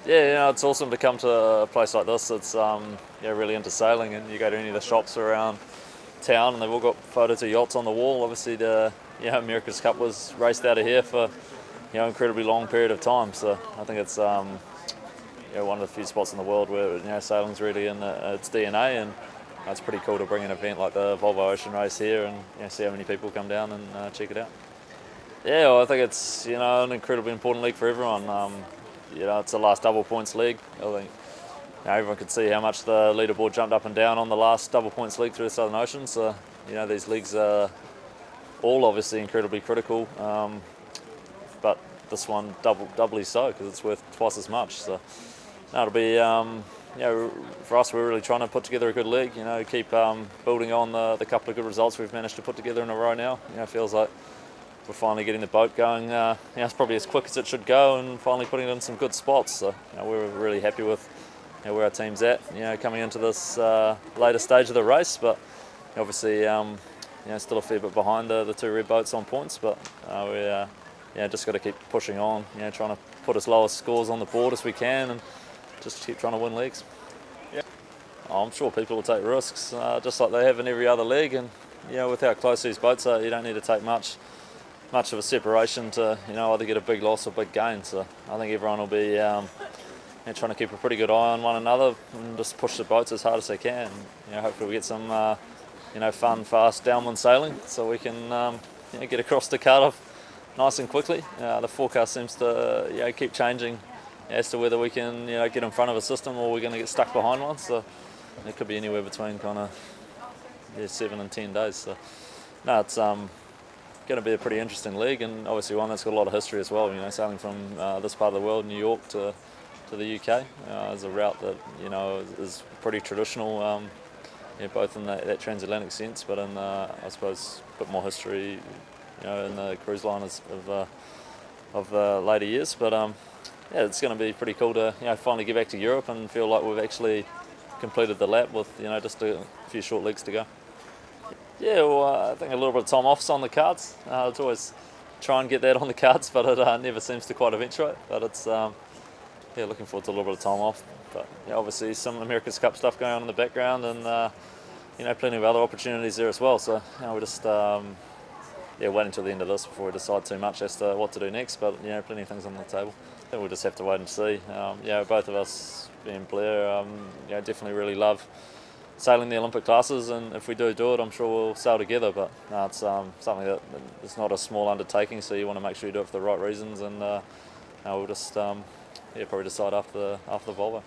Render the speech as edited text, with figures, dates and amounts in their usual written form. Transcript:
Yeah, it's awesome to come to a place like this. It's really into sailing, and you go to any of the shops around town, and they've all got photos of yachts on the wall. Obviously, the America's Cup was raced out of here for incredibly long period of time. So I think it's one of the few spots in the world where sailing's really in its DNA, and it's pretty cool to bring an event like the Volvo Ocean Race here and see how many people come down and check it out. Yeah, well, I think it's an incredibly important league for everyone. It's the last double points league. I think everyone could see how much the leaderboard jumped up and down on the last double points league through the Southern Ocean. So these leagues are all obviously incredibly critical, but this one doubly so because it's worth twice as much. So it'll be for us, we're really trying to put together a good league. Keep building on the couple of good results we've managed to put together in a row now. It feels like we're finally getting the boat going. It's probably as quick as it should go, and finally putting it in some good spots. So we're really happy with where our team's at. Coming into this later stage of the race, but obviously still a fair bit behind the two red boats on points. But we just got to keep pushing on. Trying to put as low scores on the board as we can, and just keep trying to win leagues. Yeah. I'm sure people will take risks, just like they have in every other league. And with how close these boats are, you don't need to take much of a separation to either get a big loss or big gain. So I think everyone will be trying to keep a pretty good eye on one another and just push the boats as hard as they can. Hopefully we get some fun, fast downwind sailing so we can get across to Cardiff nice and quickly. The forecast seems to keep changing as to whether we can get in front of a system or we're going to get stuck behind one. So it could be anywhere between kind of 7 and 10 days. So no, it's going to be a pretty interesting league, and obviously one that's got a lot of history as well. Sailing from this part of the world, New York, to the UK, is a route that is pretty traditional, both in that transatlantic sense, but in I suppose a bit more history, in the cruise liners of the later years. But it's going to be pretty cool to finally get back to Europe and feel like we've actually completed the lap with just a few short legs to go. Yeah, well, I think a little bit of time off's on the cards. It's always try and get that on the cards, but it never seems to quite eventuate. But it's looking forward to a little bit of time off. But obviously some America's Cup stuff going on in the background, and plenty of other opportunities there as well. So we're just wait until the end of this before we decide too much as to what to do next. But plenty of things on the table. I think we'll just have to wait and see. Both of us, being Blair, definitely really love sailing the Olympic classes, and if we do it, I'm sure we'll sail together. But it's something that it's not a small undertaking, so you want to make sure you do it for the right reasons, and we'll just probably decide after the Volvo.